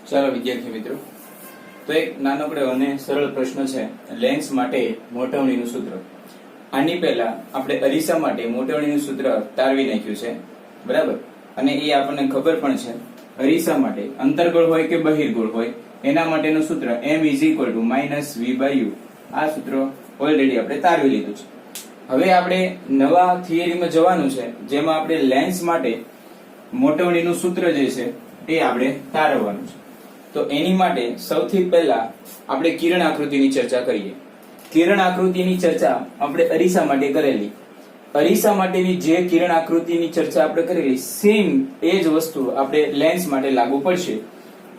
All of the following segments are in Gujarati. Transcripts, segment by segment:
ચાલો વિદ્યાર્થી મિત્રો, તો એક નાનકડો અને સરળ પ્રશ્ન છે લેન્સ માટે મોટવણીનું સૂત્ર. આની પહેલા આપણે અરીસા માટે મોટવણીનું સૂત્ર તારવી નાખ્યું છે, બરાબર? અને એ આપણને ખબર પણ છે અરીસા માટે અંતર્ગોળ હોય કે બહિર્ગોળ હોય એના માટેનું સૂત્ર m - v/u. આ સૂત્ર ઓલરેડી આપણે તારવી લીધું છે. હવે આપણે નવા થિયરીમાં જવાનું છે જેમાં આપણે લેન્સ માટે મોટવણીનું સૂત્ર જે છે એ આપણે તારવવાનું છે. તો એની માટે સૌથી પહેલા આપણે કિરણ આકૃતિની ચર્ચા કરીએ. કિરણ આકૃતિની ચર્ચા આપણે અરીસા માટે કરેલી. અરીસા માટેની જે કિરણ આકૃતિની ચર્ચા આપણે કરેલી સેમ એ જ વસ્તુ આપણે લેન્સ માટે લાગુ પડશે.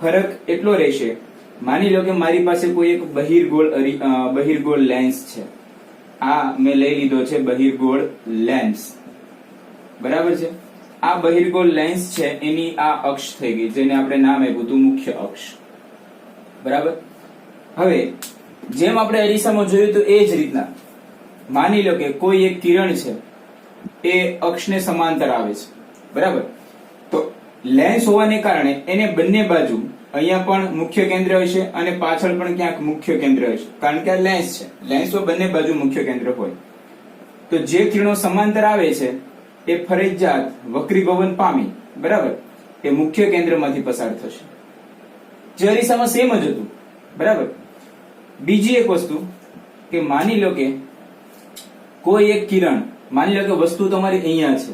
ફરક એટલો રહેશે, માની લો કે મારી પાસે કોઈ એક બહિર્ગોળ લેન્સ છે. આ મેં લઈ લીધો છે બહિર્ગોળ લેન્સ, બરાબર છે? આ બહિર્ગોળ લેન્સ છે એની આ અક્ષ થઈ ગઈ, જેને આપણે નામ આપ્યું હતું મુખ્ય અક્ષ, બરાબર? હવે જેમ આપણે અરીસામાં જોયું તો એ જ રીતના માની લો કે કોઈ એક કિરણ છે એ અક્ષને સમાંતર આવે છે, બરાબર? તો લેન્સ હોવાને કારણે એને બંને બાજુ અહીંયા પણ મુખ્ય કેન્દ્ર હશે અને પાછળ પણ ક્યાંક મુખ્ય કેન્દ્ર હશે, કારણ કે આ લેન્સ છે. લેન્સમાં બંને બાજુ મુખ્ય કેન્દ્ર હોય તો જે કિરણો સમાંતર આવે છે એ ફરજિયાત વક્રીભવન પામી, બરાબર? એ મુખ્ય કેન્દ્રમાંથી પસાર થશે, જે અરીસામાં સેમ જ હતું, બરાબર? બીજી એક વસ્તુ કે માની લો કે કોઈ એક કિરણ, માની લો કે વસ્તુ તમારી અહીંયા છે,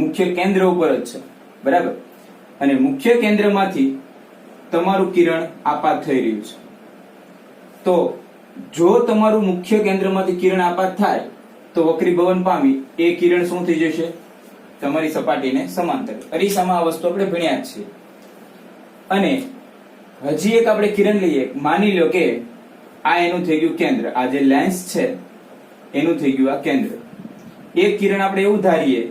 મુખ્ય કેન્દ્ર ઉપર જ છે, બરાબર? અને મુખ્ય કેન્દ્રમાંથી તમારું કિરણ આપાત થઈ રહ્યું છે. તો જો તમારું મુખ્ય કેન્દ્રમાંથી કિરણ આપાત થાય તો વક્રીભવન પામી એ કિરણ શું થઈ જશે? તમારી સપાટીને સમાંતર. અરીસામાં આ વસ્તુ આપણે ભણ્યા જ છીએ. અને હજી એક આપણે કિરણ લઈએ. માની લો કે આ એનું થઈ ગયું કેન્દ્ર, આ જે લેન્સ છે એનું થઈ ગયું આ કેન્દ્ર. એક કિરણ આપણે એવું ધારીએ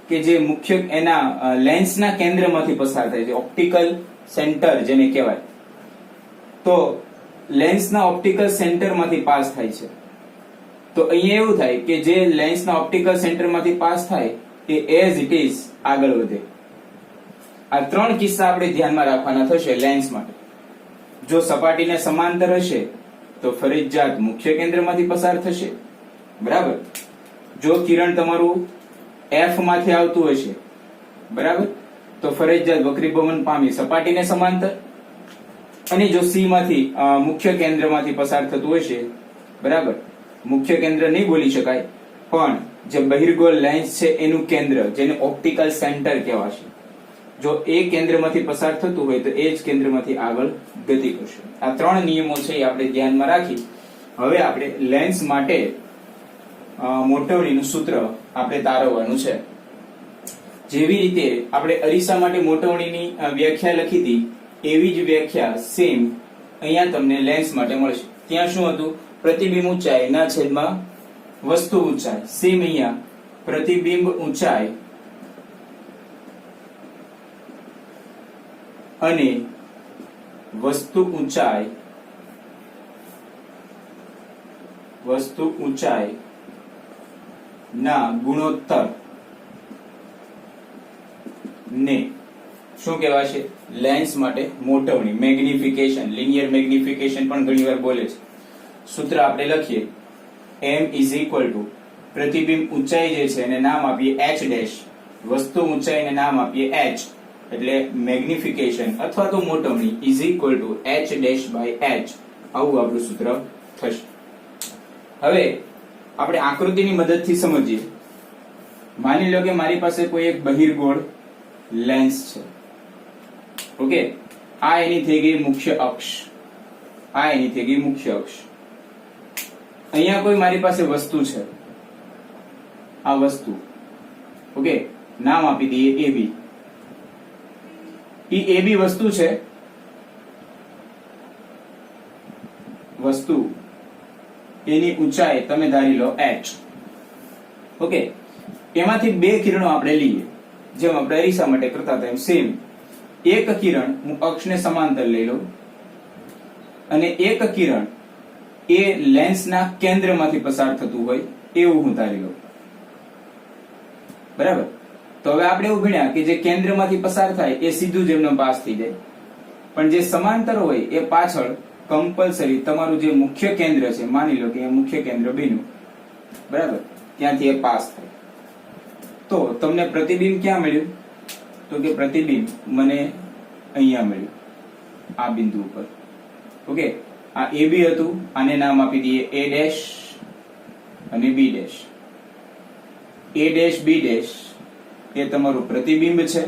કે જે મુખ્ય એના લેન્સના કેન્દ્રમાંથી પસાર થાય છે, ઓપ્ટિકલ સેન્ટર જેને કહેવાય. તો લેન્સના ઓપ્ટિકલ સેન્ટરમાંથી પાસ થાય છે. તો અહીંયા એવું થાય કે જે લેન્સના ઓપ્ટિકલ સેન્ટરમાંથી પાસ થાય એ એઝ ઇટ ઇઝ આગળ વધે. આ ત્રણ કિસ્સા આપણે ધ્યાનમાં રાખવાના થશે લેન્સ માટે. જો સપાટીને સમાંતર હશે તો ફરજિયાત મુખ્ય કેન્દ્રમાંથી પસાર થશે, બરાબર? જો કિરણ તમારું F માંથી આવતું હશે, બરાબર, તો ફરજિયાત વક્રીભવન પામી સપાટીને સમાંતર. અને જો C માંથી મુખ્ય કેન્દ્રમાંથી પસાર થતું હશે, બરાબર, મુખ્ય કેન્દ્ર નહીં બોલી શકાય પણ જે બહિર્ગોળ લેન્સ છે એનું કેન્દ્ર, જેને ઓપ્ટિકલ સેન્ટર કહેવાશે, જો એ કેન્દ્રમાંથી પસાર થતું હોય તો એ જ કેન્દ્રમાંથી આગળ ગતિ કરશે. આ ત્રણ નિયમો છે એ આપણે ધ્યાનમાં રાખી હવે આપણે લેન્સ માટે મોટવણીનું સૂત્ર આપણે તારવવાનું છે. જેવી રીતે આપણે અરીસા માટે મોટવણીની વ્યાખ્યા લખી હતી એવી જ વ્યાખ્યા સેમ અહીંયા તમને લેન્સ માટે મળશે. ત્યાં શું હતું? પ્રતિબિંબ ઊંચાઈ ના છેદમાં વસ્તુ ઊંચાઈ. સેમ અહીંયા પ્રતિબિંબ ઊંચાઈ અને વસ્તુ ઊંચાઈ ના ગુણોત્તર ને શું કહેવાશે? લેન્સ માટે મોટવણી, મેગ્નિફિકેશન, લિનિયર મેગ્નિફિકેશન પણ ઘણીવાર બોલે છે. સૂત્ર આપણે લખીએ m = પ્રતિબિંબ ઊંચાઈ જે છે એને નામ આપીએ h ડેશ, વસ્તુ ઊંચાઈને નામ આપીએ h, એટલે મેગ્નિફિકેશન અથવા તો મોટવણી = h ડેશ બાય h. આવું આપણું સૂત્ર થશે. હવે આપણે આકૃતિની મદદથી સમજીએ. માની લો કે મારી પાસે કોઈ એક બહિર્ગોળ લેન્સ છે, ઓકે? આ એની થઈ ગઈ મુખ્ય અક્ષ, આ એની થઈ ગઈ મુખ્ય અક્ષ. અહીંયા કોઈ મારી પાસે વસ્તુ છે, આ વસ્તુ, ઓકે? નામ આપી દઈએ AB. AB વસ્તુ છે, વસ્તુ એની ઊંચાઈ તમે ધારી લો h, ઓકે? એમાંથી બે કિરણો આપણે લઈએ જેમ આપણે અરીસા માટે કરતા હતા એમ સેમ. એક કિરણ હું અક્ષને સમાંતર લઈ લઉં અને એક કિરણ એ લેન્સના કેન્દ્રમાંથી પસાર થતું હોય એવું હું ધારી લઉં, બરાબર? તો હવે આપણે એવું ભણ્યા કે જે કેન્દ્રમાંથી પસાર થાય એ સીધું જ એમનો પાસ થઈ જાય, પણ જે સમાંતર હોય એ પાછળ કમ્પલસરી તમારું જે મુખ્ય કેન્દ્ર છે, માની લો કે એ મુખ્ય કેન્દ્ર બન્યું, બરાબર, ત્યાંથી એ પાસ થાય. તો તમને પ્રતિબિંબ ક્યાં મળ્યું? તો કે પ્રતિબિંબ મને અહીંયા મળ્યું, આ બિંદુ ઉપર. ઓકે, આ એ બી હતું, આને નામ આપી દઈએ એ ડેશ અને B dash. A dash B dash એ તમારું પ્રતિબિંબ છે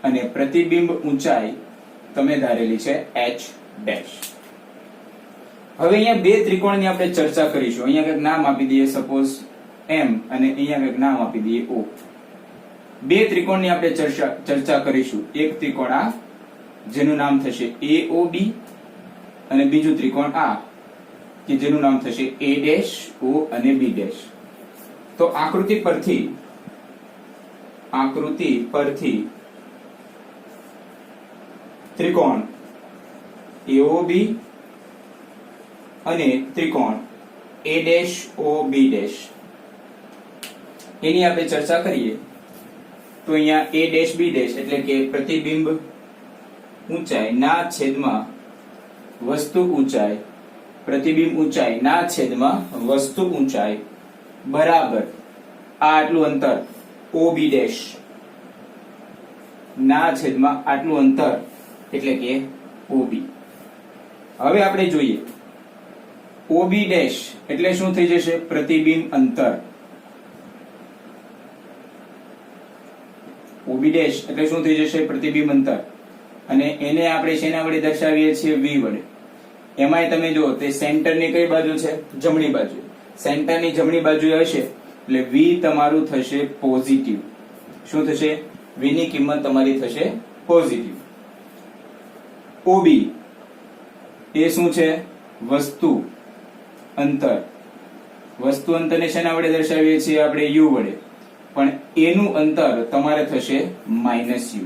અને પ્રતિબિંબ ઊંચાઈ તમે ધારેલી છે h ડેશ. હવે અહીંયા બે ત્રિકોણની આપણે ચર્ચા કરીશું. અહીંયા કંઈક નામ આપી દઈએ, સપોઝ m, અને અહીંયા કંઈક નામ આપી દઈએ o. બે ત્રિકોણની આપણે ચર્ચા કરીશું. એક ત્રિકોણ આ જેનું નામ થશે AOB અને બીજું ત્રિકોણ આ કે જેનું નામ થશે A ડેશ O અને B ડેશ. તો આકૃતિ પરથી ત્રિકોણ AOB અને ત્રિકોણ A ડેશ OB ડેશ એની આપણે ચર્ચા કરીએ તો અહીંયા A ડેશ B ડેશ એટલે કે પ્રતિબિંબ ઊંચાઈ ના છેદમાં વસ્તુ ઊંચાઈ, પ્રતિબિંબ ઊંચાઈ ના છેદમાં વસ્તુ ઊંચાઈ બરાબર આ આટલું અંતર OB ડેશ ના છેદમાં આટલું અંતર એટલે કે OB. હવે આપણે જોઈએ OB ડેશ એટલે શું થઈ જશે? પ્રતિબિંબ અંતર. OB ડેશ એટલે શું થઈ જશે? પ્રતિબિંબ અંતર. અને એને આપણે શેના વડે દર્શાવીએ છીએ? V વડે. એમાંય તમે જો તે સેન્ટરની કઈ બાજુ છે? જમણી બાજુ. સેન્ટરની જમણી બાજુ હશે એટલે V તમારું થશે પોઝિટિવ. શું થશે? V ની કિંમત તમારી થશે પોઝિટિવ. OB એ શું છે? વસ્તુ અંતર. વસ્તુ અંતરને શેના વડે દર્શાવીએ છીએ? આપણે U વડે. પણ એનું અંતર તમારે થશે -U.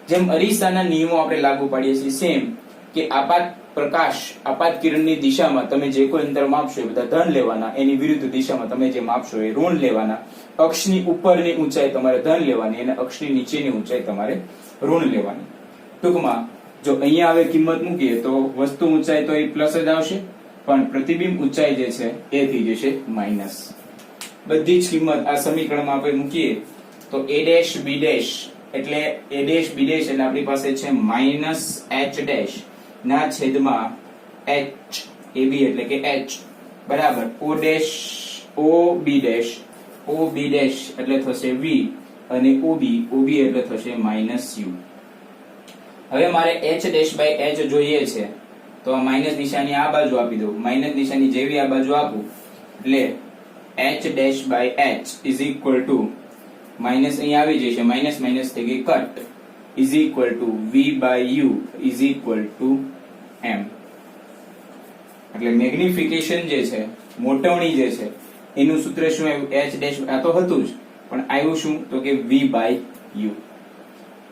જેમ અરીસાના નિયમો આપણે લાગુ પાડીએ છીએ સેમ કે આપાત પ્રકાશ, આપાત કિરણની દિશામાં તમે જે કોઈ અંતર માપશો એ બધા ધન લેવાના, એની વિરુદ્ધ દિશામાં તમે જે માપશો એ ઋણ લેવાના. અક્ષની ઉપરની ઊંચાઈ તમારે ધન લેવાની અને અક્ષની નીચેની ઊંચાઈ તમારે ઋણ લેવાની. ટૂંકમાં જો અહીંયા હવે કિંમત મૂકીએ તો વસ્તુ ઊંચાઈ તો એ પ્લસ જ આવશે, પણ પ્રતિબિંબ ઊંચાઈ જે છે એ થઈ જશે માઇનસ. બધી જ કિંમત આ સમીકરણમાં આપણે મૂકીએ તો A ડેશ B ડેશ એટલે A ડેશ B ડેશ એટલે આપણી પાસે છે -h ડેશ ના છેદમાં h AB એટલે કે h બરાબર O dash OB dash OB dash એટલે થશે V અને OB એટલે થશે -U. હવે મારે h ડેશ બાય h જોઈએ છે તો આ માઇનસ નિશાની આ બાજુ આપી દઉં. માઇનસ નિશાની જેવી આ બાજુ આપું એટલે h dash by h is equal to minus અહીંયા આવી જશે, માઇનસ માઇનસ થઈ ગઈ cut, is equal to V by U is equal to m. એટલે મેગ્નિફિકેશન જે છે, મોટવણી જે છે એનું સૂત્ર શું આવ્યું? h ડેશ આ તો હતું જ, પણ આવ્યું શું? તો કે V બાય U.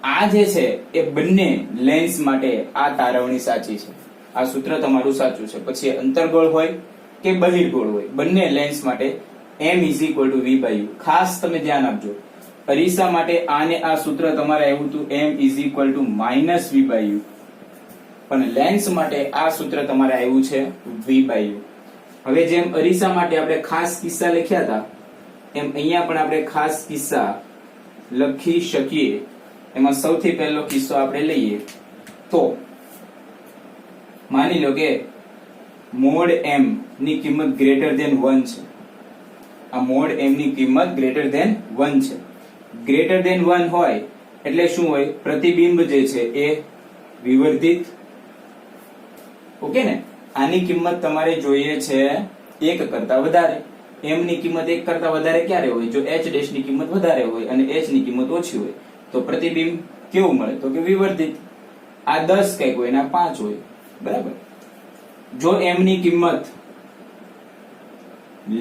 આ જે છે એ બંને લેન્સ માટે આ તારવણી સાચી છે, આ સૂત્ર તમારું સાચું છે. પછી અંતર્ગોળ હોય કે બહિર્ગોળ હોય, બંને લેન્સ માટે m is equal to V by U. ખાસ તમે ધ્યાન આપજો, અરીસા માટે આને આ સૂત્ર તમારે આવ્યું હતું m is equal to minus V by U, પણ લેન્સ માટે આ સૂત્ર તમારે આવ્યું છે V બાય U. હવે જેમ અરીસા માટે આપણે ખાસ કિસ્સા લખ્યા હતા એમ અહીંયા પણ આપણે ખાસ કિસ્સા લખી શકીએ. એમાં સૌથી પહેલો કિસ્સો આપણે લઈએ તો માની લો કે મોડ m ની કિંમત ગ્રેટર ધેન 1 છે. આ મોડ m ની કિંમત ગ્રેટર ધેન 1 છે. ગ્રેટર ધેન 1 હોય એટલે શું હોય? પ્રતિબિંબ જે છે એ વિવર્ધિત. ઓકે ને? આની કિંમત તમારે જોઈએ છે 1 કરતા વધારે. m ની કિંમત 1 કરતા વધારે ક્યારે હોય? જો h ડેશ ની કિંમત વધારે હોય અને h ની કિંમત ઓછી હોય તો પ્રતિબિંબ કેવું મળે? તો કે વિવર્ધિત. આ 10 કઈક હોય ને 5 હોય, બરાબર. જો m ની કિંમત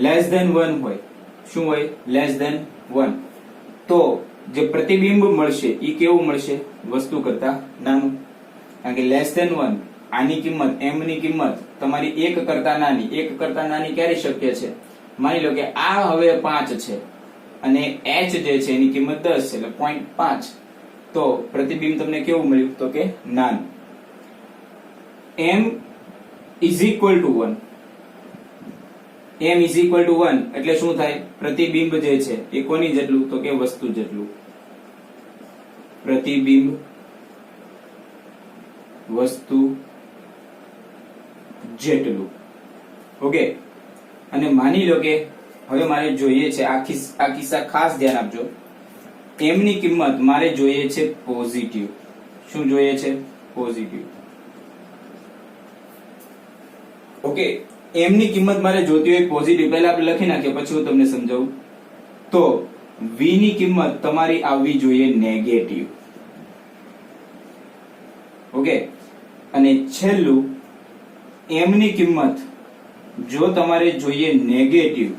લેસ ધેન 1 હોય, શું હોય? લેસ ધેન 1, તો જે પ્રતિબિંબ મળશે એ કેવું મળશે? વસ્તુ કરતા નાનું. કારણ કે લેસ ધેન 1 આની કિંમત m ની કિંમત તમારી 1 કરતા નાની. 1 કરતા નાની ક્યારે શક્ય છે? માની લો કે આ હવે 5 છે અને h જે છે એની કિંમત 10 છે એટલે 0.5, તો પ્રતિબિંબ તમને કેવું મળ્યું? તો કે નાનું. m is equal to 1, m is equal to 1 એટલે શું થાય? પ્રતિબિંબ જે છે એ કોની જેટલું? તો કે વસ્તુ જેટલું. પ્રતિબિંબ વસ્તુ જેટલું. ઓકે, અને માની લો કે હવે મારે જોઈએ છે આ કિસ્સા ખાસ ધ્યાન આપજો. m ની કિંમત મારે જોઈએ છે પોઝિટિવ. શું જોઈએ છે? પોઝિટિવ. ઓકે, m ની કિંમત મારે જોતી હોય પોઝિટિવ. પહેલા આપણે લખી નાખીએ, પછી હું તમને સમજાવું. તો v ની કિંમત તમારી આવવી જોઈએ નેગેટિવ. ઓકે, અને છેલ્લું m ની કિંમત જો તમારે જોઈએ નેગેટિવ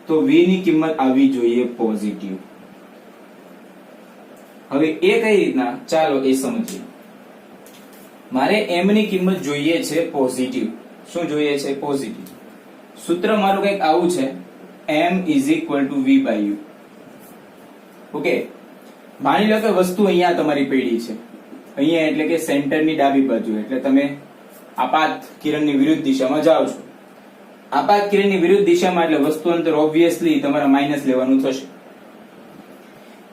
તો v ની કિંમત આવવી જોઈએ પોઝિટિવ. હવે એ કઈ રીતના? ચાલો એ સમજીએ. મારે m ની કિંમત જોઈએ છે પોઝિટિવ. શું જોઈએ છે? પોઝિટિવ. સૂત્ર મારું કંઈક આવું છે, m is equal to v by u. Okay, માની લો કે વસ્તુ અહીંયા તમારી પડી છે, અહીંયા એટલે કે સેન્ટરની ડાબી બાજુ, એટલે તમે આપાત કિરણની વિરુદ્ધ દિશામાં જાઓ છો. આપાત કિરણની વિરુદ્ધ દિશામાં એટલે વસ્તુ અંતર ઓબ્વિયસલી તમારે માઇનસ લેવાનું થશે.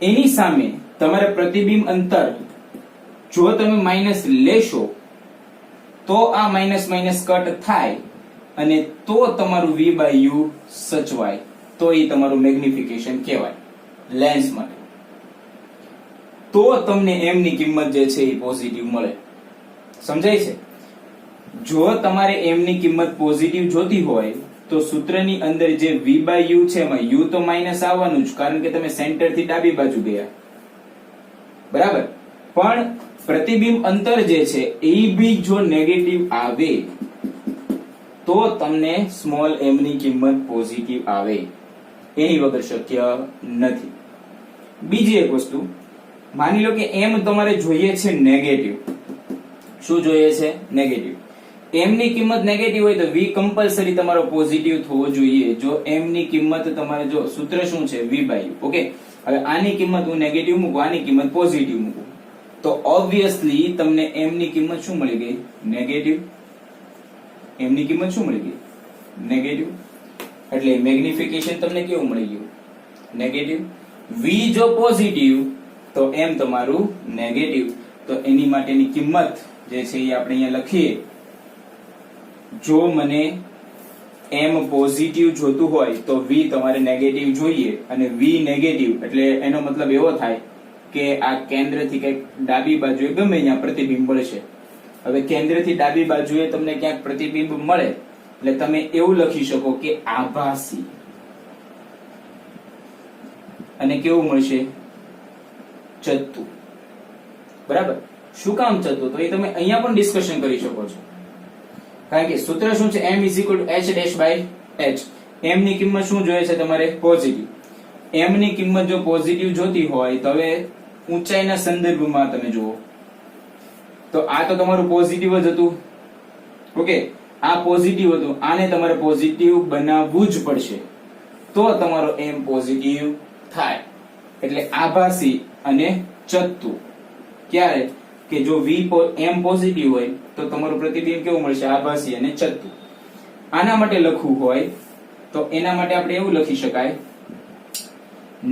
એની સામે તમારે પ્રતિબિંબ અંતર જો તમે માઇનસ લેશો તો આ માઇનસ માઇનસ કટ થાય અને તો તમારું v બાય u સચવાય, તો એ તમારું મેગ્નિફિકેશન કહેવાય લેન્સ માટે. તો તમને m ની કિંમત જે છે એ પોઝિટિવ મળે. સમજાય છે? જો તમારે m ની કિંમત પોઝિટિવ જોતી હોય તો સૂત્રની અંદર જે v બાય u છે એમાં u તો માઇનસ આવવાનું જ, કારણ કે તમે સેન્ટર થી ડાબી બાજુ ગયા, બરાબર. પણ પ્રતિબિંબ અંતર જે છે એ બી જો નેગેટિવ આવે તો તમને સ્મોલ m ની કિંમત પોઝિટિવ આવે. એની વગર શક્ય નથી. બીજી એક વસ્તુ, માની લો કે m તમારે જોઈએ છે નેગેટિવ. શું જોઈએ છે? નેગેટિવ. m ની કિંમત નેગેટિવ હોય તો v કમ્પલસરી તમારો પોઝિટિવ થવો જોઈએ. જો m ની કિંમત તમારે, જો સૂત્ર શું છે? v by u. ઓકે, હવે આની કિંમત હું નેગેટિવ મૂકું, આની કિંમત પોઝિટિવ મૂકું, તો ઓબ્વિયસલી તમને m ની કિંમત શું મળી ગઈ? નેગેટિવ. m ની કિંમત શું મળી ગઈ? નેગેટિવ. એટલે મેગ્નિફિકેશન તમને કેવું મળી ગયું? નેગેટિવ. v જો પોઝિટિવ તો m તમારું નેગેટિવ. તો એની માટેની કિંમત જે છે એ આપણે અહીંયા લખીએ. જો મને m પોઝિટિવ જોતું હોય તો v તમારે નેગેટિવ જોઈએ, અને v નેગેટિવ એટલે એનો મતલબ એવો થાય કે આ કેન્દ્રથી કંઈક ડાબી બાજુએ ગમે ત્યાં પ્રતિબિંબ મળશે. હવે કેન્દ્રથી ડાબી બાજુએ તમને ક્યાંક પ્રતિબિંબ મળે એટલે તમે એવું લખી શકો કે આભાસી. અને કેવું મળશે? ચત્તુ. બરાબર. શું કામ ચત્તુ? તો એ તમે અહીંયા પણ ડિસ્કશન કરી શકો છો, કારણ કે સૂત્ર શું છે? m is equal to h dash by h. m ની કિંમત શું જોઈએ છે તમારે? પોઝિટિવ. m ની કિંમત જો પોઝિટિવ જોતી હોય તો હવે ઊંચાઈના સંદર્ભમાં તમે જુઓ તો આ તો તમારું પોઝિટિવ જ હતું. ઓકે, આ પોઝિટિવ હતું, આને તમારે પોઝિટિવ બનાવવું જ પડશે તો તમારો m પોઝિટિવ થાય. એટલે આભાસી અને ચત્તુ. ક્યારે? કે જો m પોઝિટિવ હોય તો તમારું પ્રતિબિંબ કેવું મળશે? આભાસી અને ચત્તુ. આના માટે લખવું હોય તો એના માટે આપણે એવું લખી શકાય,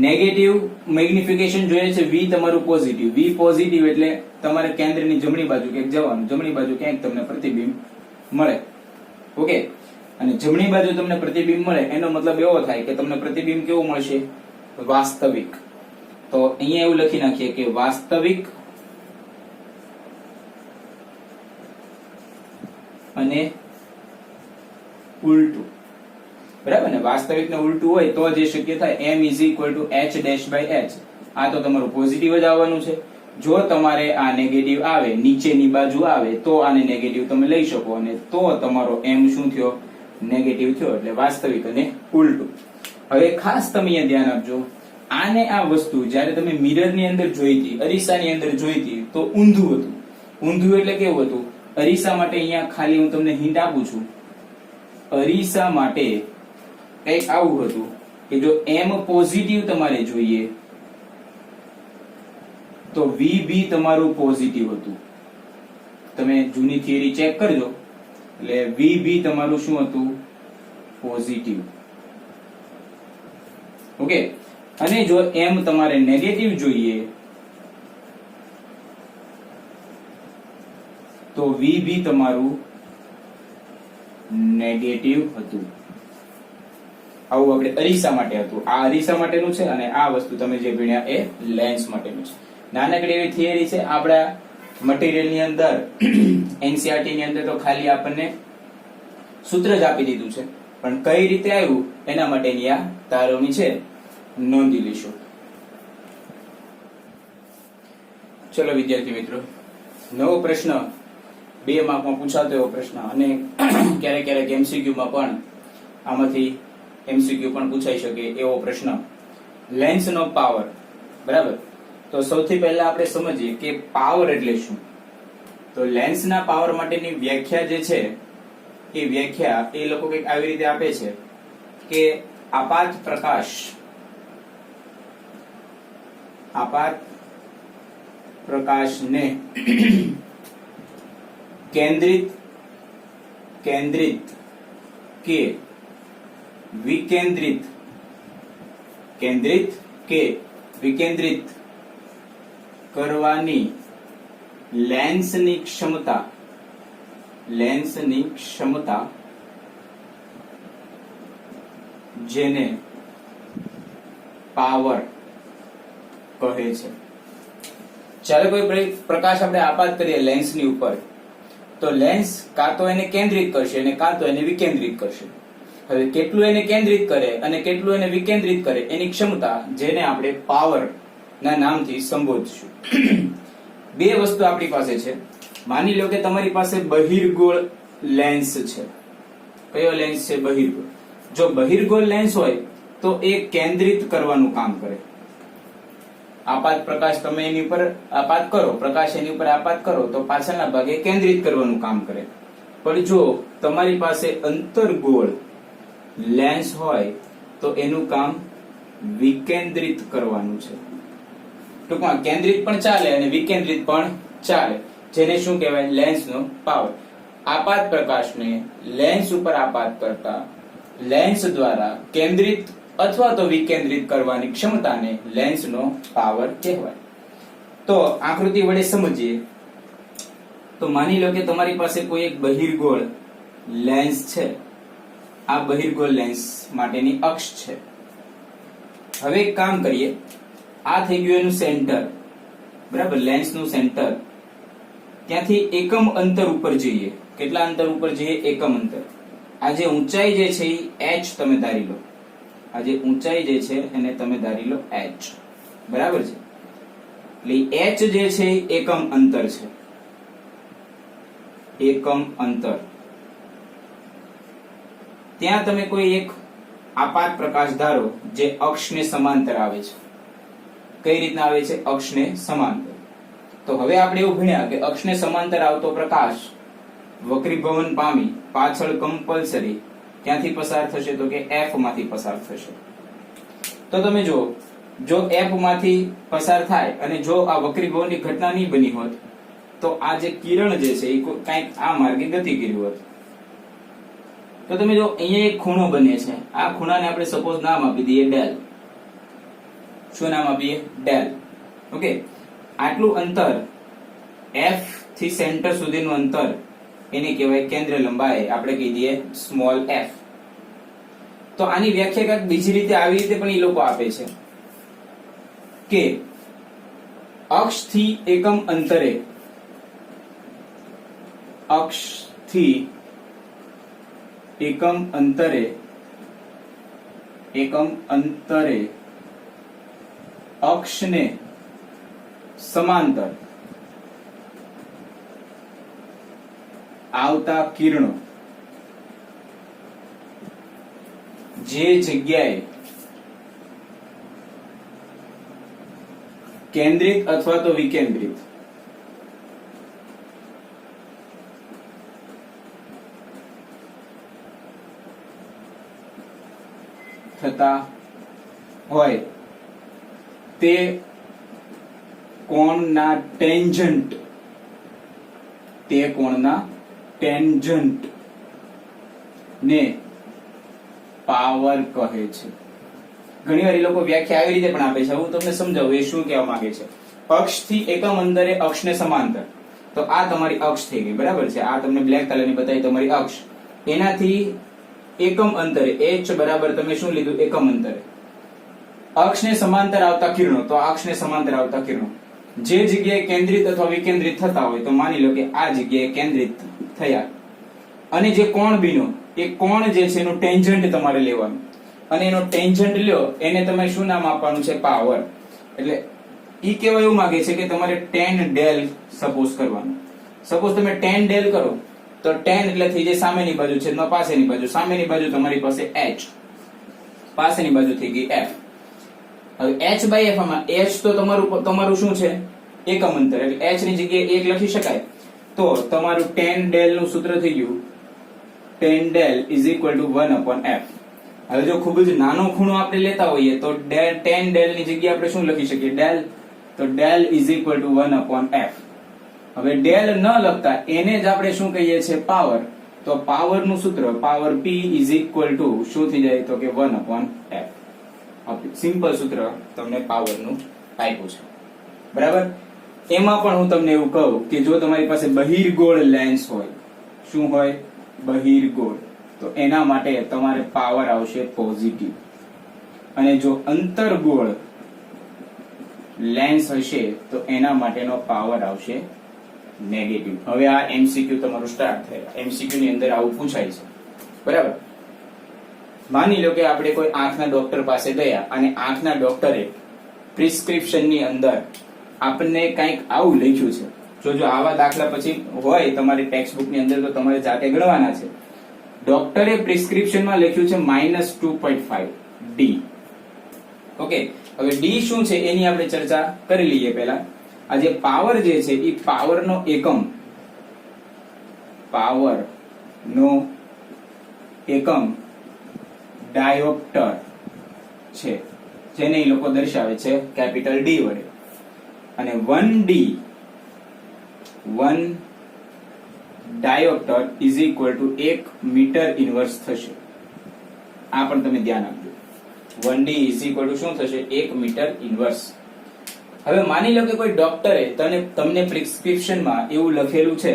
નેગેટિવ મેગ્નિફિકેશન જોઈએ છે, v તમારું પોઝિટિવ. v પોઝિટિવ એટલે તમારે કેન્દ્રની જમણી બાજુ ક્યાંક જવાનું, જમણી બાજુ ક્યાંક તમને પ્રતિબિંબ મળે. ઓકે, અને જમણી બાજુ તમને પ્રતિબિંબ મળે એનો મતલબ એવો થાય કે તમને પ્રતિબિંબ કેવું મળશે? વાસ્તવિક. તો અહીંયા એવું લખી નાખીએ કે વાસ્તવિક અને ઉલટું. બરાબર ને? વાસ્તવિક ને ઉલટું હોય તો જે શક્ય થાય. m is equal to h dash by h. આ તો તમારું પોઝિટિવ જ આવવાનું છે. જો તમારે આ નેગેટિવ આવે, નીચેની બાજુ આવે, તો આને નેગેટિવ તમે લઈ શકો અને તો તમારો m શું થયો? નેગેટિવ થયો. એટલે વાસ્તવિક અને ઉલટું. હવે ખાસ તમે અહીંયા ધ્યાન આપજો, આને આ વસ્તુ જ્યારે તમે મિરરની અંદર જોઈ હતી, અરીસાની અંદર જોઈ હતી તો ઊંધું હતું. ઊંધું એટલે કેવું હતું? અરીસા માટે અહીંયા ખાલી હું તમને હિન્ટ આપું છું. અરીસા માટે કંઈક આવું હતું કે જો m પોઝિટિવ તમારે જોઈએ તો vb તમારું પોઝિટિવ હતું. તમે જૂની થિયરી ચેક કરજો એટલે VB તમારું શું હતું? પોઝિટિવ. ઓકે, અને જો M તમારે નેગેટિવ જોઈએ તો VB તમારું નેગેટિવ હતું. આવું આપણે અરીસા માટે હતું. આ અરીસા માટેનું છે અને આ વસ્તુ તમે જે ભણ્યા એ લેન્સ માટેનું છે. નાનકડી એવી થિયરી છે. આપણા મટીરીયલ ની અંદર NCERT ની અંદર તો ખાલી આપણને સૂત્ર જ આપી દીધું છે, પણ કઈ રીતે આવ્યું એના માટેની આ તારવણી છે, નોંધી લેશો. ચલો વિદ્યાર્થી મિત્રો, નવો પ્રશ્ન 2 માર્કમાં પૂછાતો એવો પ્રશ્ન, અને ક્યારેક ક્યારેક MCQ માં પણ આમાંથી MCQ પણ પૂછાઈ શકે એવો પ્રશ્ન. લેન્સ નો પાવર. બરાબર, તો સૌથી પહેલા આપણે સમજીએ કે પાવર એટલે શું. તો લેન્સ ના પાવર માટેની વ્યાખ્યા જે છે એ વ્યાખ્યા એ લોકો કંઈક આવી રીતે આપે છે કે આપાત પ્રકાશને કેન્દ્રિત કે વિકેન્દ્રિત કરવાની લેન્સની ક્ષમતા જેને પાવર કહે છે. ચાલો કોઈ પ્રકાશ આપણે આપાત કરીએ લેન્સની ઉપર, તો લેન્સ કાં તો એને કેન્દ્રિત કરશે અને કાં તો એને વિકેન્દ્રિત કરશે. હવે કેટલું એને કેન્દ્રિત કરે અને કેટલું એને વિકેન્દ્રિત કરે એની ક્ષમતા, જેને આપણે પાવર ના નામથી સંબોધશું. 2 વસ્તુ આપણી પાસે છે. માની લો કે તમારી પાસે બહિર્ગોળ લેન્સ છે. કયો લેન્સ છે? બહિર્ગોળ. જો બહિર્ગોળ લેન્સ હોય તો એ કેન્દ્રિત કરવાનું કામ કરે. આપાત પ્રકાશ તમે એની ઉપર આપાત કરો, પ્રકાશ એની ઉપર આપાત કરો તો પાછળના ભાગે કેન્દ્રિત કરવાનું કામ કરે. પણ જો તમારી પાસે અંતર્ગોળ લેન્સ હોય તો એનું કામ વિકેન્દ્રિત કરવાનું છે. ટૂંકમાં કેન્દ્રિત પણ ચાલે અને વિકેન્દ્રિત પણ ચાલે, જેને શું કહેવાય? લેન્સનો પાવર. આપાત પ્રકાશને લેન્સ ઉપર આપાત કરતા લેન્સ દ્વારા કેન્દ્રિત અથવા તો વિકેન્દ્રિત કરવાની ક્ષમતાને લેન્સનો પાવર કહેવાય. તો આકૃતિ વડે સમજીએ તો માની લો કે તમારી પાસે કોઈ એક બહિર્ગોળ લેન્સ છે. આ બહિર્ગોળ લેન્સ માટેની અક્ષ છે. હવે એક કામ કરીએ, આ થઈ ગયું એનું સેન્ટર. બરાબર, લેન્સનું સેન્ટર. ત્યાંથી એકમ અંતર ઉપર જઈએ. કેટલા અંતર ઉપર જઈએ? એકમ અંતર. આ જે ઊંચાઈ જે છે એ h તમે ધારી લો. આ જે ઊંચાઈ જે છે એને તમે ધારી લો h. બરાબર છે, એટલે h જે છે એ એકમ અંતર છે. એકમ અંતર. ત્યાં તમે કોઈ એક આપાત પ્રકાશ ધારો જે અક્ષને સમાંતર આવે છે. કઈ રીતના આવે છે? અક્ષને સમાંતર. તો હવે આપણે એવું ભણ્યા કે અક્ષને સમાંતર આવતો પ્રકાશ વક્રીભવન પામી પાછળ કમ્પલસરી ક્યાંથી પસાર થશે? તો કે F માંથી પસાર થશે. તો તમે જો F માંથી પસાર થાય અને જો આ વક્રીભવનની ઘટના નહીં બની હોત તો આ જે કિરણ જે છે એ કંઈક આ માર્ગે ગતિ કર્યું હોત. તો તમે જો અહીંયા એક ખૂણો બને છે. આ ખૂણાને આપણે સપોઝ નામ આપી દઈએ ડેલ. શું નામ આપીએ? ડેલ. ઓકે, આટલું અંતર F થી સેન્ટર સુધીનું અંતર એને કહેવાય કેન્દ્ર લંબાઈ. આપણે કહી દઈએ સ્મોલ f. તો આની વ્યાખ્યા કંઈક બીજી રીતે આવી રીતે પણ એ લોકો આપે છે કે અક્ષથી એકમ અંતરે અક્ષને સમાંતર આવતા કિરણો જે જગ્યાએ કેન્દ્રિત અથવા તો વિકેન્દ્રિત થતા હોય તે કોણના ટેન્જન્ટ તે કોણના ટેન્જન્ટ ને પાવર કહે છે. ઘણી વાર એ લોકો વ્યાખ્યા આવી રીતે પણ આપે છે. હું તમને સમજાવું એ શું કહેવા માંગે છે. અક્ષથી એકમ અંતરે અક્ષને સમાંતર, તો આ તમારી અક્ષ થઈ ગઈ, બરાબર છે. આ તમને બ્લેક કલરની બતાવી તમારી અક્ષ. એનાથી એકમ અંતરે h બરાબર તમે શું લીધું? એકમ અંતરે અક્ષને સમાંતર આવતા કિરણો, તો અક્ષને સમાંતર આવતા કિરણો જે જગ્યાએ કેન્દ્રિત અથવા વિકેન્દ્રિત થતા હોય, તો માની લો કે આ જગ્યાએ કેન્દ્રિત થયા, અને જે કોણ બીનો, એ કોણ જે છે એનું ટેન્જન્ટ તમારે લેવાનું, અને એનો ટેન્જન્ટ લ્યો એને તમે શું નામ આપવાનું છે? પાવર. એટલે ઈ કેવા એવું માંગે છે કે તમારે tan del સપોઝ કરવાનું. સપોઝ તમે tan del કરો તો tan એટલે થઈ જાય સામેની બાજુ છેદમાં પાસેની બાજુ. સામેની બાજુ તમારી પાસે h, પાસેની બાજુ થઈ ગઈ f. હવે h by f માં h તો તમારું શું છે? એકમ અંતર. એટલે h ની જગ્યાએ 1 લખી શકાય. તો તમારું tan del નું સૂત્ર થઈ ગયું tan del is equal to 1/f. હવે જો ખૂબ જ નાનો ખૂણો આપણે લેતા હોઈએ તો tan del ની જગ્યાએ આપણે શું લખી શકીએ? del. તો del is equal to 1/f. હવે del ન લખતા એને જ આપણે શું કહીએ છીએ? પાવર. તો પાવર નું સૂત્ર power p is equal to શું થઈ જાય? તો કે 1/f. સિમ્પલ સૂત્ર તમને પાવર નું આપ્યું છે, બરાબર. એમાં પણ હું તમને એવું કહું કે જો તમારી પાસે બહિર્ગોળ લેન્સ હોય, શું હોય? બહિર્ગોળ, તો એના માટે તમારે પાવર આવશે પોઝિટિવ, અને જો અંતર્ગોળ લેન્સ હશે તો એના માટેનો પાવર આવશે નેગેટિવ. હવે આ એમસીક્યુ તમારું સ્ટાર્ટ થાય. એમસીક્યુ ની અંદર આવું પૂછાય છે, બરાબર. માની લો કે આપણે કોઈ આંખના ડોક્ટર પાસે ગયા અને આંખના ડોક્ટરે પ્રિસ્ક્રિપ્શન ની અંદર આપણને કંઈક આવું લખ્યું છે. જો આવા દાખલા પછી હોય તમારી ટેક્સ્ટ બુક ની અંદર તો તમારે જાતે ગણવાના છે. ડોક્ટરે પ્રિસ્ક્રિપ્શનમાં લખ્યું છે -2.5 ડી. ઓકે, હવે ડી શું છે એની આપણે ચર્ચા કરી લઈએ. પહેલા આ જે પાવર જે છે એ પાવરનો એકમ, પાવર નો એકમ ડાયોપ્ટર છે, જેને એ લોકો દર્શાવે છે કેપિટલ ડી વડે. અને 1D 1 dioptre is equal to 1 metre inverse થશે. આ પણ તમે ધ્યાન આપજો. 1D ઇઝ ઇક્વલ ટુ શું થશે? 1 મીટર ઇન્વર્સ. હવે માની લો કે કોઈ ડોક્ટરે તમને પ્રિસ્ક્રિપ્શનમાં એવું લખેલું છે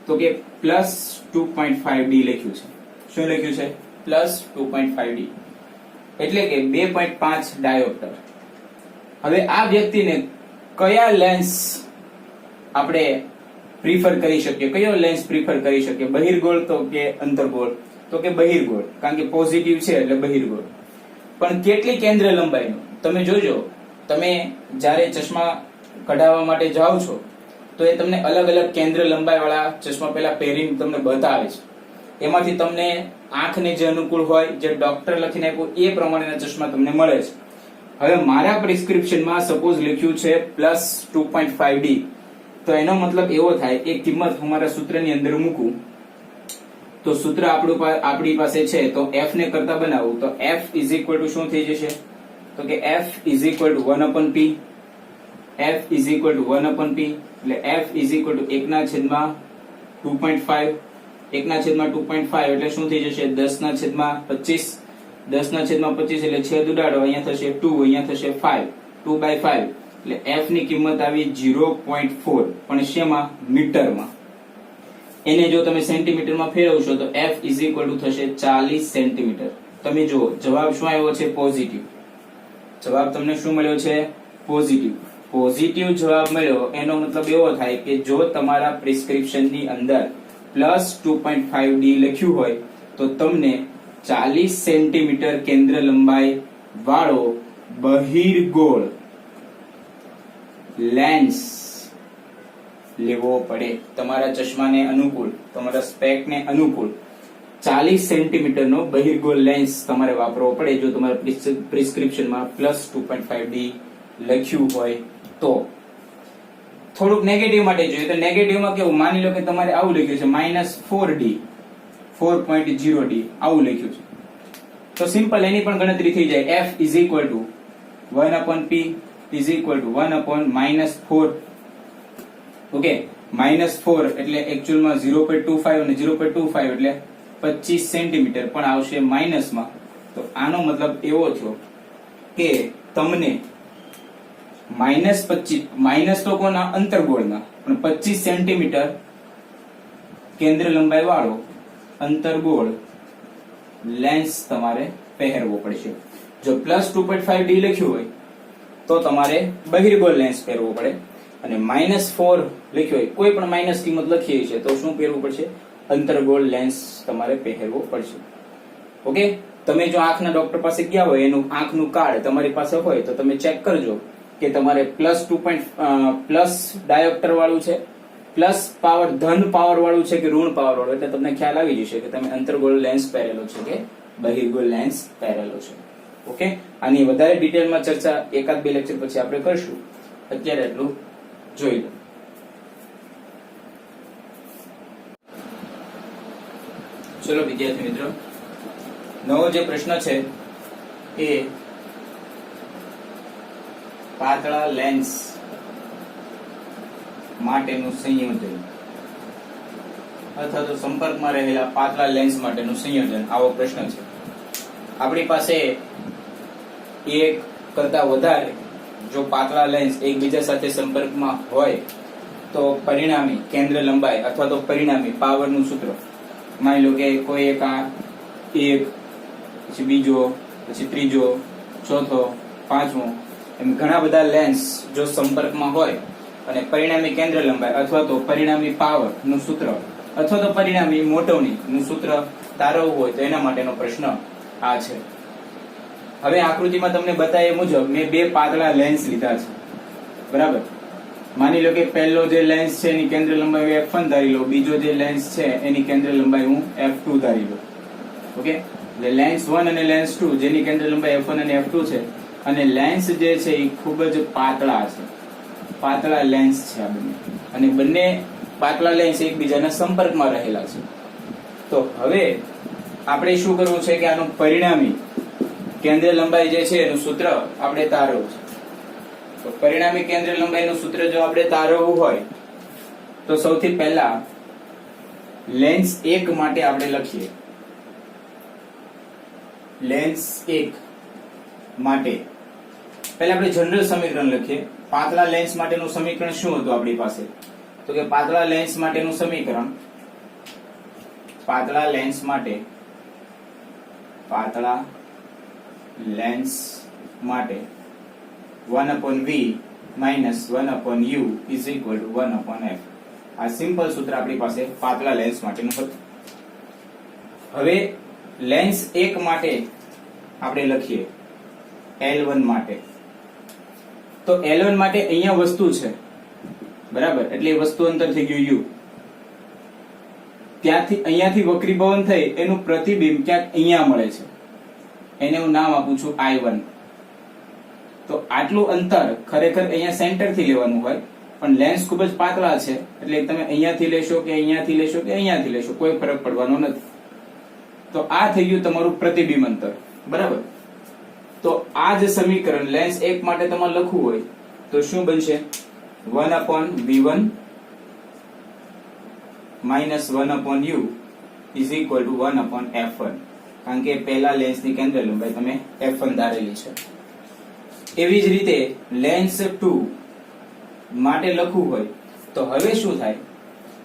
તો કે +2.5D લખ્યું છે. શું લખ્યું છે? +2.5D, એટલે કે 2.5 ડાયોપ્ટર. હવે આ વ્યક્તિને કયા લેન્સ આપણે પ્રિફર કરી શકીએ? કયો લેન્સ પ્રિફર કરી શકીએ? બહિર્ગોળ તો કે અંતર્ગોળ? તો કે બહિર્ગોળ, કારણ કે પોઝિટિવ છે એટલે બહિર્ગોળ. પણ કેટલી કેન્દ્ર લંબાઈનું? તમે જોજો, તમે જ્યારે ચશ્મા કઢાવવા માટે જાઓ છો તો એ તમને અલગ અલગ કેન્દ્ર લંબાઈ વાળા ચશ્મા પેલા પહેરીને તમને બતાવે છે. એમાંથી તમને આંખને જે અનુકૂળ હોય, જે ડોક્ટર લખીને આપ્યું એ પ્રમાણેના ચશ્મા તમને મળે છે. હવે મારા પ્રિસ્ક્રિપ્શનમાં સપોઝ લખ્યું છે +2.5D, તો એનો મતલબ એવો થાય, એ કિંમત હું મારા સૂત્રની અંદર મૂકું તો સૂત્ર આપણી પાસે છે તો f ને કરતા બનાવું તો f ઇઝ ઇક્વલ ટુ શું થઈ જશે? તો કે f is equal two 1/p. f is equal two 1/p એટલે f ઇઝ ઇક્વલ ટુ 1/2.5. 1/2.5 એટલે શું થઈ જશે? 10/25. 10/25 એટલે છેદ ઉડાડો, અહીંયા થશે 2, અહીંયા થશે 5. 2/5 એટલે f ની કિંમત આવી 0.4, પણ શેમાં? મીટરમાં. એને જો તમે સેન્ટીમીટરમાં ફેરવશો તો f ઇઝ ઇક્વલ ટુ થશે 40 સેન્ટીમીટર. તમે જુઓ જવાબ શું આવ્યો છે? પોઝિટિવ. જવાબ તમને શું મળ્યો છે? પોઝિટિવ. પોઝિટિવ જવાબ મળ્યો એનો મતલબ એવો થાય કે જો તમારા પ્રિસ્ક્રિપ્શનની અંદર +2.5D લખ્યું હોય તો તમને 40 સેન્ટીમીટર કેન્દ્ર લંબાઈ વાળો બહિર્ગોળ લેન્સ લેવો પડે. તમારા ચશ્માને અનુકૂળ, તમારા સ્પેકને અનુકૂળ 40 સેન્ટીમીટરનો બહિર્ગોળ લેન્સ તમારે વાપરવો પડે જો તમારા પ્રિસ્ક્રિપ્શનમાં +2.5D લખ્યું હોય તો. થોડુંક નેગેટિવ માટે જોઈએ તો નેગેટિવમાં કેવું? માની લો કે તમારે આવું લખ્યું છે -4D 4.0D આવું લખ્યું છે તો સિમ્પલ એની પણ ગણતરી થઈ જાય. f is equal two 1/p is equal two 1/-4. Okay, -4 એટલે એકચ્યુઅલમાં 0.25 અને 0.25 એટલે 25 સેન્ટીમીટર પણ આવશે માઇનસમાં. તો આનો મતલબ એવો થયો કે તમને -25 માઇનસ તો કોના અંતર્ગોળના પણ 25 સેન્ટીમીટર કેન્દ્ર લંબાઈ વાળો અંતર્ગોળ લેન્સ તમારે પહેરવો પડશે. જો +2.5D લખ્યું હોય તો તમારે બહિર્ગોળ લેન્સ પહેરવો પડે, અને -4 લખ્યું હોય, કોઈ પણ માઇનસ કિંમત લખી છે તો શું પહેરવું પડશે? અંતર્ગોળ લેન્સ તમારે પહેરવો પડશે. ઓકે, તમે જો આંખના ડોક્ટર પાસે ગયા હોય, એનું આંખનું કાર્ડ તમારી પાસે હોય તો તમે ચેક કરજો કે તમારે પ્લસ ડાયોપ્ટર વાળું છે, પ્લસ પાવર ધન પાવર વાળું છે કે ઋણ પાવર વાળું, એટલે તમને ખ્યાલ આવી જશે કે તમે અંતર્ગોળ લેન્સ પહેરેલો છે કે બહિર્ગોળ લેન્સ પહેરેલો છે. ઓકે, આની વધારે ડિટેલમાં ચર્ચા એકાદ બે લેક્ચર પછી આપણે કરશું. અત્યારે એટલું જોઈ લો. ચલો વિદ્યાર્થી મિત્રો, નવો જે પ્રશ્ન છે એ પાતળા લેન્સ માટેનું સંયોજન અથવા તો સંપર્કમાં રહેલા પાતળા લેન્સ માટેનું સંયોજન, આવો પ્રશ્ન છે. આપણી પાસે એક કરતા વધારે જો પાતળા લેન્સ એકબીજા સાથે સંપર્કમાં હોય તો પરિણામી કેન્દ્ર લંબાઈ અથવા તો પરિણામી પાવરનું સૂત્ર, માની લો કે કોઈ એક પછી બીજો, પછી ત્રીજો, ચોથો, પાંચમો, એમ ઘણા બધા લેન્સ જો સંપર્કમાં હોય અને પરિણામી કેન્દ્ર લંબાઈ અથવા તો પરિણામી પાવર નું સૂત્ર અથવા તો પરિણામી મોટવણી નું સૂત્ર તારવવું હોય તો એના માટેનો પ્રશ્ન આ છે. હવે આકૃતિમાં તમને બતાવ્યા મુજબ મેં બે પાતળા લેન્સ લીધા છે, બરાબર. માની લો કે પહેલો જે લેન્સ છે એની કેન્દ્ર લંબાઈ f1 ધારી લો, બીજો જે લેન્સ છે એની કેન્દ્ર લંબાઈ હું f2 ધારી લો. ઓકે, એટલે લેન્સ 1 અને લેન્સ 2 જેની કેન્દ્ર લંબાઈ f1 અને f2 છે, અને લેન્સ જે છે એ ખૂબ જ પાતળા છે, પાતળા લેન્સ છે આ બંને, અને બંને પાતળા લેન્સ એકબીજાના સંપર્કમાં રહેલા છે. તો હવે આપણે શું કરવું છે કે આનું પરિણામી કેન્દ્ર લંબાઈ જે છે એનું સૂત્ર આપણે તારવવું છે. તો પરિણામી કેન્દ્ર લંબાઈનું સૂત્ર જો આપણે તારવવું હોય તો સૌથી પહેલા લેન્સ 1 માટે આપણે લખીએ. લેન્સ 1 માટે પહેલા આપણે જનરલ સમીકરણ લખીએ. પાતળા લેન્સ માટેનું સમીકરણ શું હતું આપણી પાસે? તો કે પાતળા લેન્સ માટેનું સમીકરણ, પાતળા લેન્સ માટે 1/v - 1/u = 1/f. આ સિમ્પલ સૂત્ર આપણી પાસે પાતળા લેન્સ માટેનું હતું. હવે લેન્સ 1 માટે આપણે લખીએ L1 માટે. તો L1 માટે અહીંયા વસ્તુ છે, બરાબર, એટલે એ વસ્તુ અંતર થઈ ગયું u. ત્યાંથી અહીંયાથી વક્રીભવન થઈ એનું પ્રતિબિંબ ક્યાંક અહીંયા મળે છે, એને હું નામ આપું છું I1. તો આટલું અંતર ખરેખર અહીંયા સેન્ટર થી લેવાનું હોય, પણ લેન્સ ખૂબ જ પાતળા છે એટલે તમે અહીંયાથી લેશો કે અહીંયાથી લેશો કે અહીંયાથી લેશો કોઈ ફરક પડવાનો નથી. તો આ થઈ ગયું તમારું પ્રતિબિંબ અંતર, બરાબર. તો આ જે સમીકરણ લેન્સ 1 માટે તમારે લખવું હોય તો શું બનશે? 1/v1 - 1/u = 1/f1, કારણ કે પહેલા લેન્સની કેન્દ્ર લંબાઈ તમે f1 ધારેલી છે. એવી જ રીતે લેન્સ 2 માટે લખવું હોય તો હવે શું થાય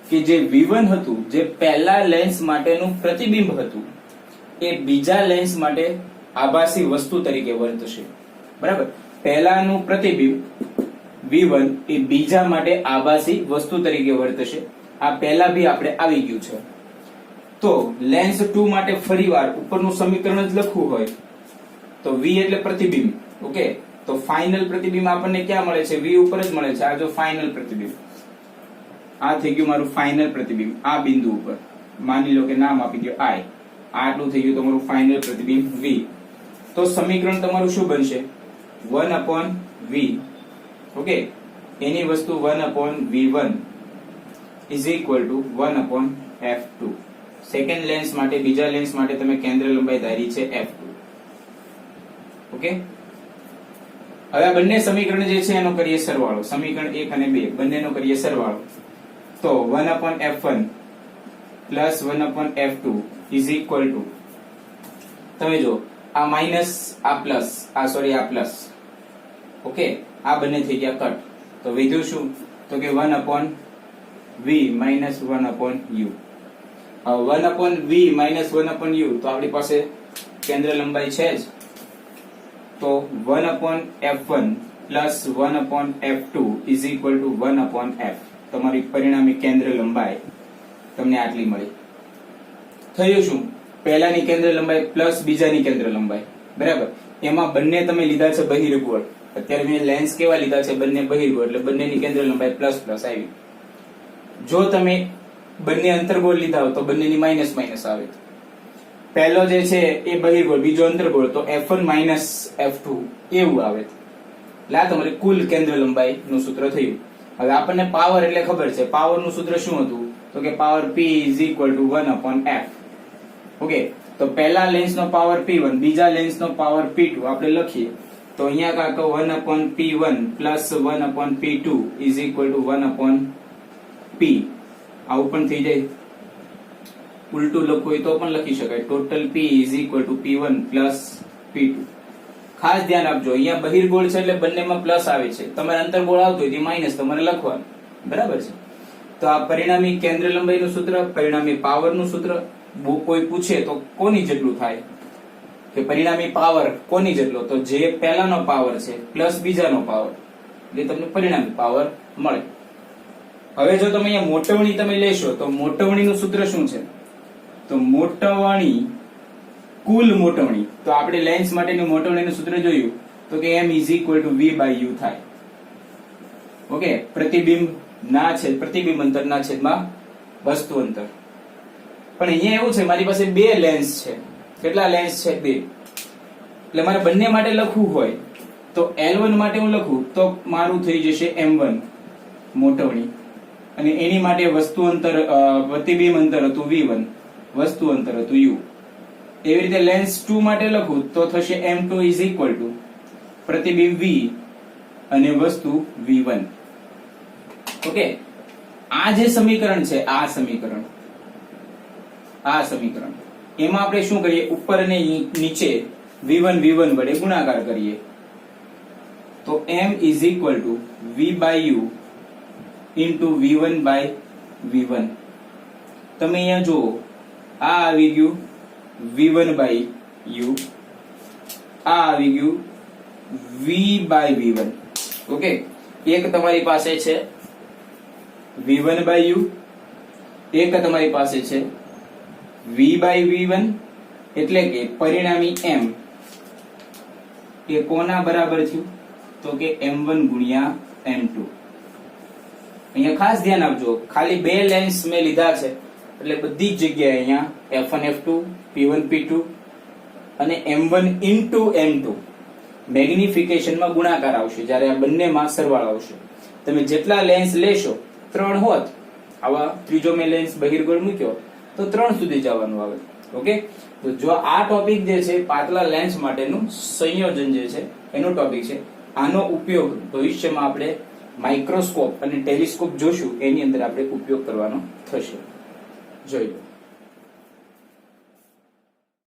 કે જે v1 હતું, જે પહેલા લેન્સ માટેનું પ્રતિબિંબ હતું, એ બીજા લેન્સ માટે આભાસી વસ્તુ તરીકે વર્તશે, બરાબર. પહેલાનું પ્રતિબિંબ v1 એ બીજા માટે આભાસી વસ્તુ તરીકે વર્તશે. આ પહેલા ભી આપણે આવી ગયું છે. તો લેન્સ 2 માટે ફરીવાર ઉપરનું સમીકરણ જ લખવું હોય તો v એટલે પ્રતિબિંબ. ઓકે, તો ફાઇનલ પ્રતિબિંબ આપણને ક્યાં મળે છે? v ઉપર જ મળે છે. આ જો ફાઇનલ પ્રતિબિંબ, આ થઈ ગયું મારું ફાઇનલ પ્રતિબિંબ. આ બિંદુ ઉપર માની લો કે નામ આપી દો I. આટલું થઈ ગયું તમારું ફાઇનલ પ્રતિબિંબ v. તો સમીકરણ તમારું શું બનશે? 1/v. ઓકે, એની વસ્તુ 1/v1 = 1/f2. સેકન્ડ લેન્સ માટે, બીજા લેન્સ માટે તમે કેન્દ્ર લંબાઈ ધારી છે f2. ઓકે, હવે આ બંને સમીકરણ જે છે એનો કરીએ સરવાળો. સમીકરણ 1 અને 2 બંનેનો કરીએ સરવાળો. તો 1/f1 plus 1/f2 is equal two, તમે જો આ માઇનસ આ પ્લસ આ સોરી આ પ્લસ, ઓકે, આ બંને થઈ ગયા કટ, તો વધ્યું શું તો કે 1/v minus 1/u. 1/v minus 1/u તો આપણી પાસે કેન્દ્ર લંબાઈ છે જ, તો 1/f1 plus 1/f2 is equal two 1/f. તમારી પરિણામી કેન્દ્ર લંબાઈ તમને આટલી મળી. થયું શું, પહેલાની કેન્દ્ર લંબાઈ પ્લસ બીજાની કેન્દ્ર લંબાઈ, બરાબર. એમાં બંને તમે લીધા છે બહિર્ગોળ, અત્યારે મેં લેન્સ કેવા લીધા છે બંને બહિર્ગોળ, એટલે બંનેની કેન્દ્ર લંબાઈ પ્લસ પ્લસ આવી. જો તમે બંને અંતર્ગોળ લીધા હોય તો બંનેની માઇનસ માઇનસ આવે. પહેલો જે છે એ બહિર્ગોળ, બીજો અંતર્ગોળ, તો f1 માઇનસ f2 એવું આવે. એટલે આ તમારી કુલ કેન્દ્ર લંબાઈ નું સૂત્ર થયું. હવે આપણને પાવર એટલે ખબર છે, પાવર નું સૂત્ર શું હતું તો કે power p is equal two 1/f. Okay, તો પહેલા લેન્સ નો પાવર p1, બીજા લેન્સ નો પાવર p2 આપણે લખીએ તો અહીંયા કાંક 1/p1 plus 1/p2 is equal two 1/p. આવું પણ થઈ જાય. ઉલટું લખવું હોય તો પણ લખી શકાય, total p is equal two p1 plus p2. ખાસ ધ્યાન આપજો, અહીંયા બહિર્ગોળ છે એટલે બંનેમાં પ્લસ આવે છે, તમારે અંતર્ગોળ આવતો હોય તો માઇનસ તમારે લખવાનું, બરાબર છે. તો આ પરિણામી કેન્દ્ર લંબાઈનું સૂત્ર, પરિણામી પાવરનું સૂત્ર. કોઈ પૂછે તો કોની જેટલું થાય કે પરિણામી પાવર કોની જેટલો, તો જે પહેલાનો પાવર છે પ્લસ બીજાનો પાવર, એટલે તમને પરિણામી પાવર મળે. હવે જો તમે અહીંયા મોટવણી તમે લેશો તો મોટવણીનું સૂત્ર શું છે, તો મોટવણી કુલ મોટવણી, તો આપણે લેન્સ માટેની મોટવણીનું સૂત્ર જોયું તો કે m is equal two v/u થાય. ઓકે, પ્રતિબિંબ ના છેદ પ્રતિબિંબ અંતર ના છેદમાં વસ્તુ અંતર. પણ અહીંયા એવું છે મારી પાસે બે લેન્સ છે. કેટલા લેન્સ છે? બે. એટલે મારે બંને માટે લખવું હોય તો L1 માટે હું લખું તો મારું થઈ જશે m1 મોટવણી, અને એની માટે વસ્તુ અંતર પ્રતિબિંબ અંતર હતું v1, વસ્તુ અંતર હતું u. એવી રીતે લેન્સ 2 માટે લખું તો થશે m2 ઇઝ ઇક્વલ ટુ પ્રતિબિંબ v અને વસ્તુ v1. ઓકે, આ જે સમીકરણ છે આ સમીકરણ એમાં આપણે શું કરીએ, ઉપર અને નીચે v1 વડે ગુણાકાર કરીએ તો m is equal two v/u into v1/v1. તમે અહીંયા જુઓ, આ આવી ગયું v1/u, આ આવી ગયું v/v1. ઓકે, એક તમારી પાસે છે v1/u, એક તમારી પાસે છે v/v1, એટલે કે પરિણામી m એ કોના બરાબર થયું તો કે m1 ગુણ્યા m2. અહીંયા ખાસ ધ્યાન આપજો, ખાલી બે લેન્સ મેં લીધા છે એટલે બધી જ જગ્યાએ અહીંયા f1 f2 p1 p2 અને m1 into m2 મેગ્નિફિકેશનમાં ગુણાકાર આવશે જ્યારે આ બંનેમાં સરવાળો આવશે. તમે જેટલા લેન્સ લેશો, 3 હોત, આવા ત્રીજો મેં લેન્સ બહિર્ગોળ મૂક્યો તો 3 સુધી જવાનું આવે. ઓકે, તો જો આ ટોપિક જે છે પાતળા લેન્સ માટેનું સંયોજન જે છે એનો ટોપિક છે. આનો ઉપયોગ ભવિષ્યમાં આપણે માઇક્રોસ્કોપ અને ટેલિસ્કોપ જોશું એની અંદર આપણે ઉપયોગ કરવાનો થશે. જોઈ લો.